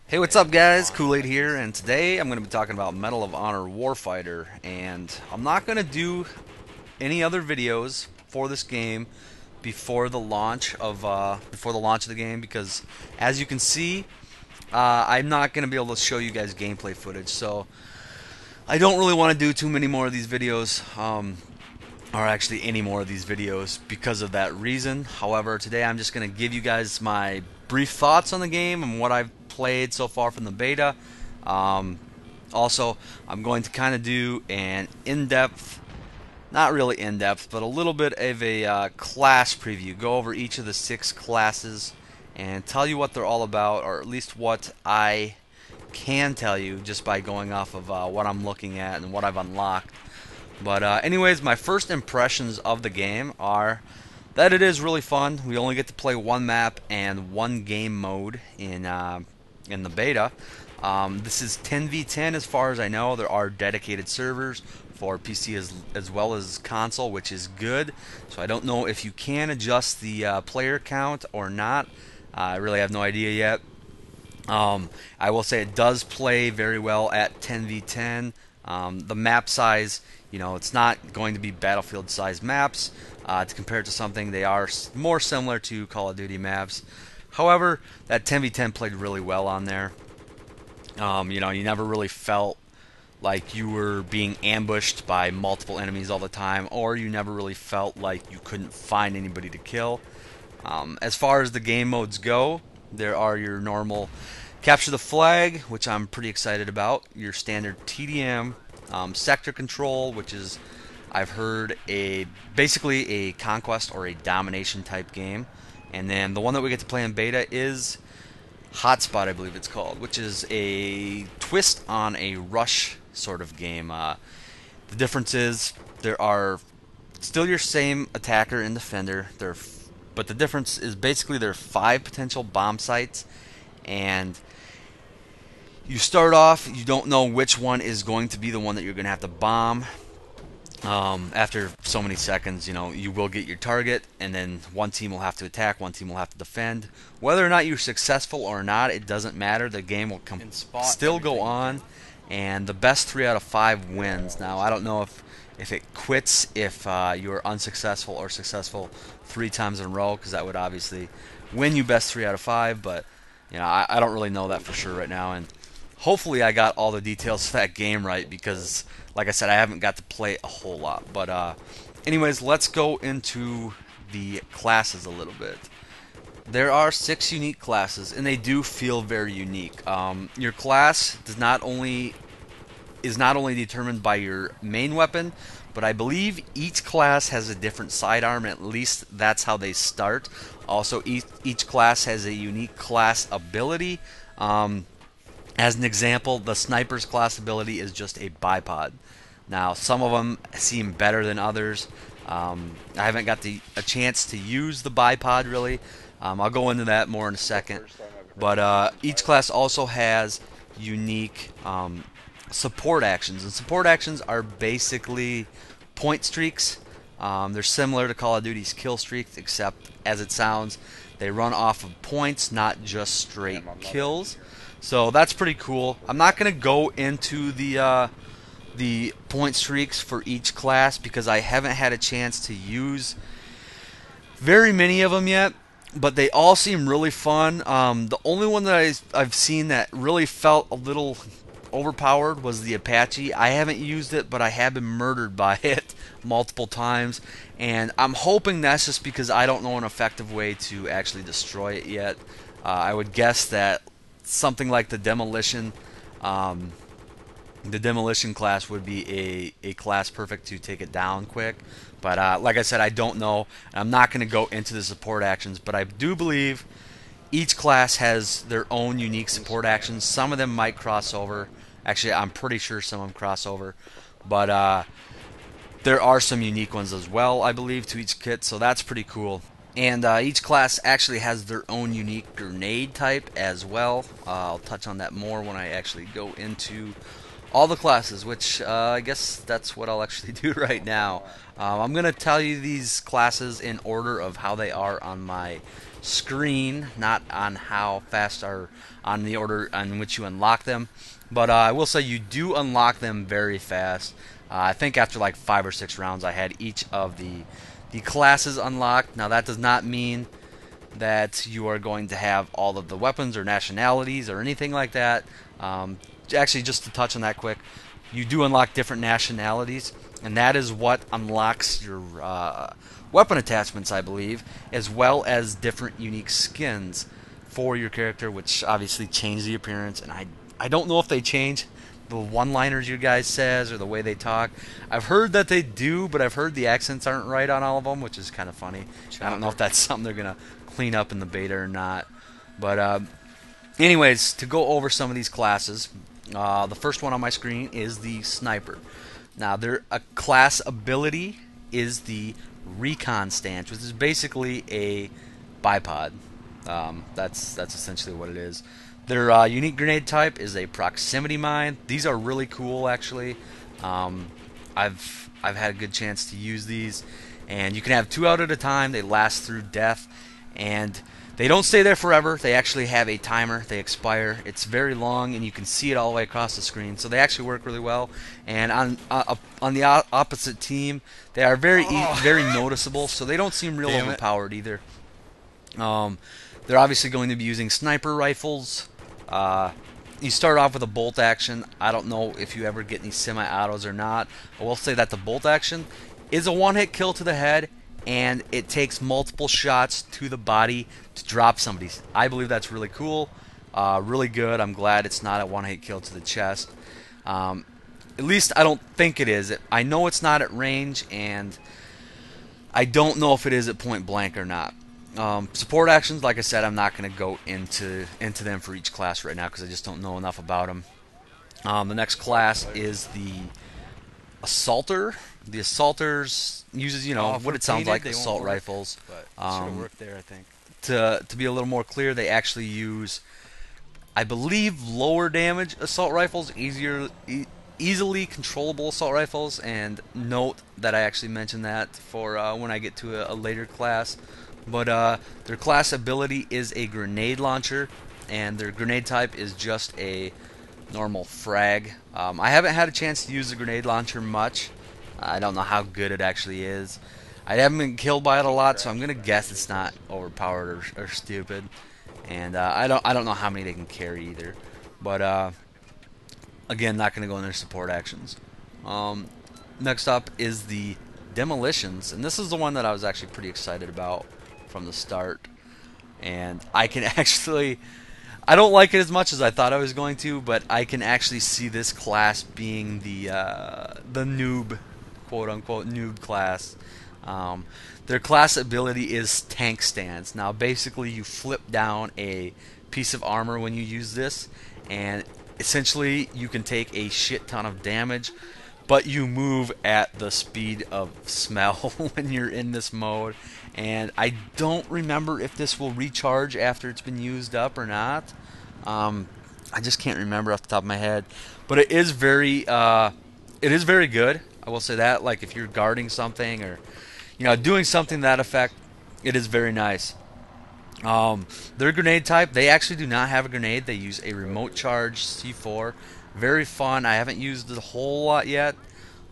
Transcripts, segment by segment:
Hey, what's up, guys? Kool-Aid here, and today I'm going to be talking about Medal of Honor Warfighter. And I'm not going to do any other videos for this game before the launch of the game because, as you can see, I'm not going to be able to show you guys gameplay footage. So I don't really want to do too many more of these videos, or actually any more of these videos because of that reason. However, today I'm just going to give you guys my brief thoughts on the game and what I've played so far from the beta. Um, Also, I'm going to kind of do an in-depth, not really in-depth, but a little bit of a class preview. Go over each of the 6 classes and tell you what they're all about, or at least what I can tell you just by going off of what I'm looking at and what I've unlocked. But anyways, my first impressions of the game are that it is really fun. We only get to play one map and one game mode in the beta. This is 10v10 as far as I know. There are dedicated servers for PC as well as console, which is good. So I don't know if you can adjust the player count or not. I really have no idea yet. I will say it does play very well at 10v10. The map size, it's not going to be Battlefield-sized maps. To compare it to something, they are more similar to Call of Duty maps. However, that 10v10 played really well on there. You never really felt like you were being ambushed by multiple enemies all the time, or you never really felt like you couldn't find anybody to kill. As far as the game modes go, there are your normal capture the flag, which I'm pretty excited about, your standard TDM, sector control, which is, I've heard, basically a conquest or a domination type game. And then the one that we get to play in beta is Hotspot, I believe it's called, which is a twist on a rush sort of game. The difference is there are still your same attacker and defender. But the difference is basically there are 5 potential bomb sites, and you start off, you don't know which one is going to be the one that you're going to have to bomb. After so many seconds, you will get your target, and then one team will have to attack, one team will have to defend. Whether or not you're successful or not, it doesn't matter. The game will still go on, and the best 3 out of 5 wins. Now, I don't know if it quits if you're unsuccessful or successful 3 times in a row, because that would obviously win you best 3 out of 5, but I don't really know that for sure right now, and hopefully I got all the details of that game right because, like I said, I haven't got to play a whole lot. But anyways, let's go into the classes a little bit. There are 6 unique classes, and they do feel very unique. Your class is not only determined by your main weapon, but I believe each class has a different sidearm. At least that's how they start. Also, each class has a unique class ability. As an example, the sniper's class ability is just a bipod. Now, some of them seem better than others. I haven't got a chance to use the bipod really. I'll go into that more in a second. But each class also has unique support actions, and support actions are basically point streaks. They're similar to Call of Duty's kill streaks, except as it sounds, they run off of points, not just straight kills. So that's pretty cool. I'm not going to go into the point streaks for each class because I haven't had a chance to use very many of them yet, but they all seem really fun. The only one that I've seen that really felt a little overpowered was the Apache. I haven't used it, but I have been murdered by it multiple times, and I'm hoping that's just because I don't know an effective way to actually destroy it yet. I would guess that something like the demolition class would be a class perfect to take it down quick. But like I said, I don't know. I'm not going to go into the support actions, but I do believe each class has their own unique support actions. Some of them might cross over. Actually, I'm pretty sure some of them cross over. But there are some unique ones as well, I believe, to each kit, so that's pretty cool. And each class actually has their own unique grenade type as well. I'll touch on that more when I actually go into all the classes, which I guess that's what I'll actually do right now. I'm going to tell you these classes in order of how they are on my screen, not on how fast are on the order on which you unlock them. But I will say you do unlock them very fast. I think after like 5 or 6 rounds, I had each of the classes unlocked. Now that does not mean that you are going to have all of the weapons or nationalities or anything like that. Actually, just to touch on that quick, you do unlock different nationalities, and that is what unlocks your weapon attachments, I believe, as well as different unique skins for your character, which obviously change the appearance. And I don't know if they change the one-liners you guys says or the way they talk. I've heard that they do, but I've heard the accents aren't right on all of them, which is kind of funny. I don't know if that's something they're gonna clean up in the beta or not. But anyways, to go over some of these classes, the first one on my screen is the sniper. Now, their class ability is the recon stance, which is basically a bipod. That's essentially what it is. Their unique grenade type is a proximity mine. These are really cool, actually. I've had a good chance to use these, and you can have 2 out at a time. They last through death, and they don't stay there forever. They actually have a timer. They expire. It's very long, and you can see it all the way across the screen. So they actually work really well. And on the opposite team, they are very noticeable. So they don't seem real overpowered either. They're obviously going to be using sniper rifles. You start off with a bolt action. I don't know if you ever get any semi-autos or not. I will say that the bolt action is a one-hit kill to the head, and it takes multiple shots to the body to drop somebody. I believe that's really cool, really good. I'm glad it's not a one-hit kill to the chest. At least I don't think it is. I know it's not at range, and I don't know if it is at point blank or not. Support actions, like I said, I'm not going to go into them for each class right now because I just don't know enough about them. The next class is the Assaulter. The Assaulters uses, what it sounds like, assault rifles. But work there, I think. To be a little more clear, they actually use, I believe, lower damage assault rifles, easily controllable assault rifles. And note that I actually mentioned that for when I get to a later class. But their class ability is a grenade launcher, and their grenade type is just a normal frag. I haven't had a chance to use the grenade launcher much. I don't know how good it actually is. I haven't been killed by it a lot, so I'm gonna guess it's not overpowered or stupid. And I don't know how many they can carry either. But again, not gonna go in their support actions. Next up is the demolitions, and this is the one that I was actually pretty excited about from the start. And I can actually, I don't like it as much as I thought I was going to, but I can actually see this class being the noob, quote unquote noob class. Their class ability is tank stance. Now basically you flip down a piece of armor when you use this, and essentially you can take a shit ton of damage, but you move at the speed of smell when you're in this mode. And I don't remember if this will recharge after it's been used up or not. I just can't remember off the top of my head. But it is very good. I will say that. Like if you're guarding something or doing something to that effect, it is very nice. Their grenade type, they actually do not have a grenade. They use a remote charge C4. Very fun. I haven't used it a whole lot yet,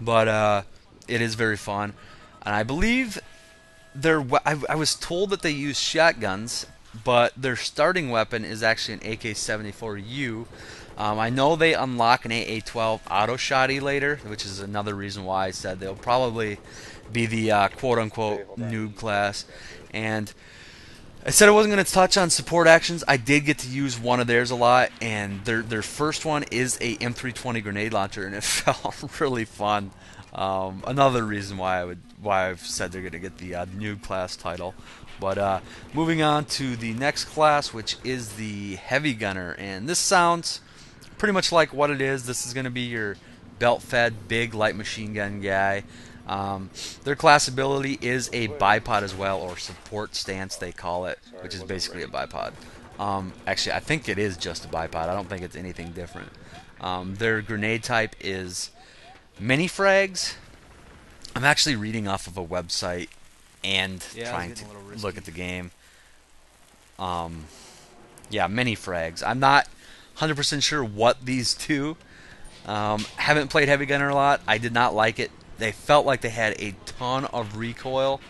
but it is very fun. And I believe I was told that they use shotguns, but their starting weapon is actually an AK-74U. I know they unlock an AA-12 auto shotty later, which is another reason why I said they'll probably be the quote-unquote noob class. And I said I wasn't going to touch on support actions. I did get to use one of theirs a lot, and their first one is a M320 grenade launcher, and it felt really fun. Another reason why I've said they're going to get the noob class title. But moving on to the next class, which is the heavy gunner, and this sounds pretty much like what it is. This is going to be your belt-fed big light machine gun guy. Their class ability is a bipod as well, or support stance they call it, which is basically a bipod. Actually, I think it is just a bipod. I don't think it's anything different. Their grenade type is mini frags. I'm actually reading off of a website and trying to look at the game. Yeah, mini frags. I'm not 100% sure what these do. Haven't played Heavy Gunner a lot. I did not like it. They felt like they had a ton of recoil.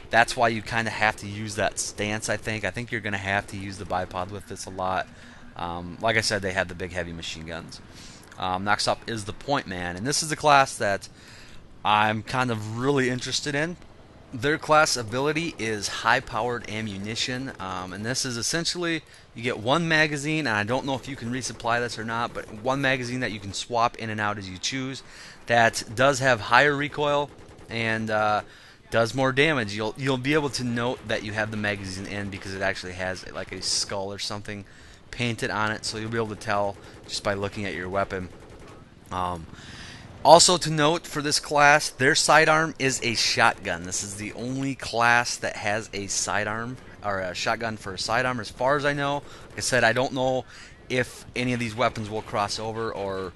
That's why you kind of have to use that stance, I think. I think you're going to have to use the bipod with this a lot. Like I said, they had the big heavy machine guns. Next up is the Point Man, and this is a class that I'm kind of really interested in. Their class ability is high-powered ammunition, and this is essentially you get one magazine, and I don't know if you can resupply this or not, but one magazine that you can swap in and out as you choose that does have higher recoil and does more damage. You'll be able to note that you have the magazine in because it actually has like a skull or something painted on it, so you'll be able to tell just by looking at your weapon. Also to note for this class, their sidearm is a shotgun. This is the only class that has a sidearm or a shotgun for a sidearm as far as I know. Like I said, I don't know if any of these weapons will cross over or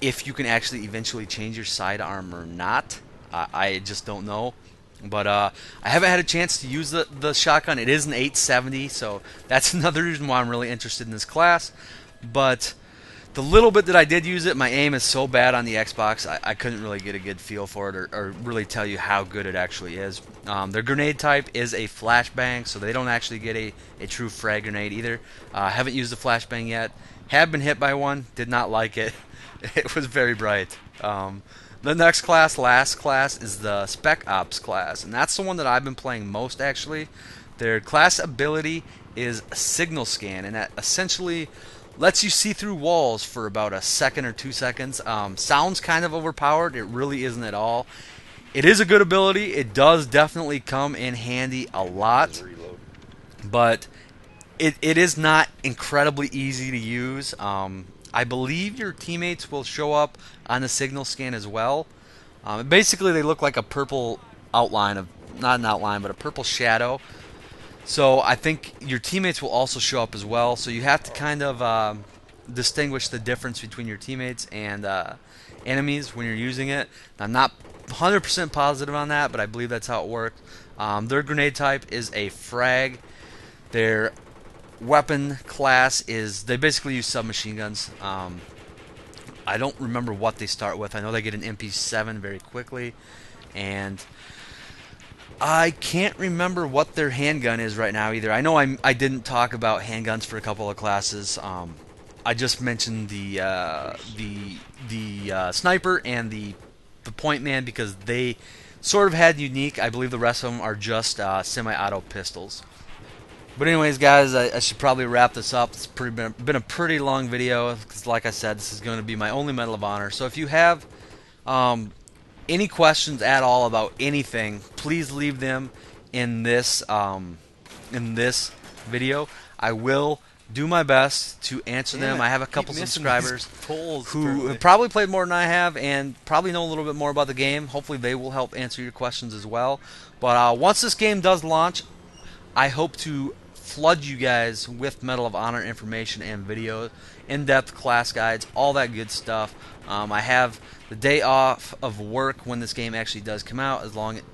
if you can actually eventually change your sidearm or not. I just don't know. But I haven't had a chance to use the shotgun. It is an 870, so that's another reason why I'm really interested in this class. But the little bit that I did use it, my aim is so bad on the Xbox, I couldn't really get a good feel for it or really tell you how good it actually is. Their grenade type is a flashbang, so they don't actually get a true frag grenade either. Haven't used the flashbang yet. Have been hit by one, did not like it. It was very bright. The next class, last class, is the Spec Ops class, and that's the one that I've been playing most actually. Their class ability is Signal Scan, and that essentially lets you see through walls for about a second or 2 seconds. Sounds kind of overpowered. It really isn't at all. It is a good ability. It does definitely come in handy a lot, but it is not incredibly easy to use. I believe your teammates will show up on the signal scan as well. Basically, they look like a purple outline of, not an outline, but a purple shadow. So I think your teammates will also show up as well. So you have to kind of distinguish the difference between your teammates and enemies when you're using it. I'm not 100% positive on that, but I believe that's how it works. Their grenade type is a frag. Their weapon class is, they basically use submachine guns. I don't remember what they start with. I know they get an MP7 very quickly, and I can't remember what their handgun is right now either. I know I didn't talk about handguns for a couple of classes. I just mentioned the sniper and the point man because they sort of had unique. I believe the rest of them are just semi-auto pistols. But anyways, guys, I should probably wrap this up. It's been a pretty long video because, like I said, this is going to be my only Medal of Honor. So if you have any questions at all about anything, please leave them in this video. I will do my best to answer them. I have a couple subscribers who have probably played more than I have and probably know a little bit more about the game. Hopefully they will help answer your questions as well. But once this game does launch, I hope to flood you guys with Medal of Honor information and videos, in-depth class guides, all that good stuff. I have the day off of work when this game actually does come out,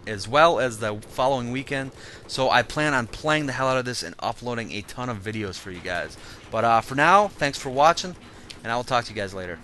as well as the following weekend. So I plan on playing the hell out of this and uploading a ton of videos for you guys. But for now, thanks for watching, and I will talk to you guys later.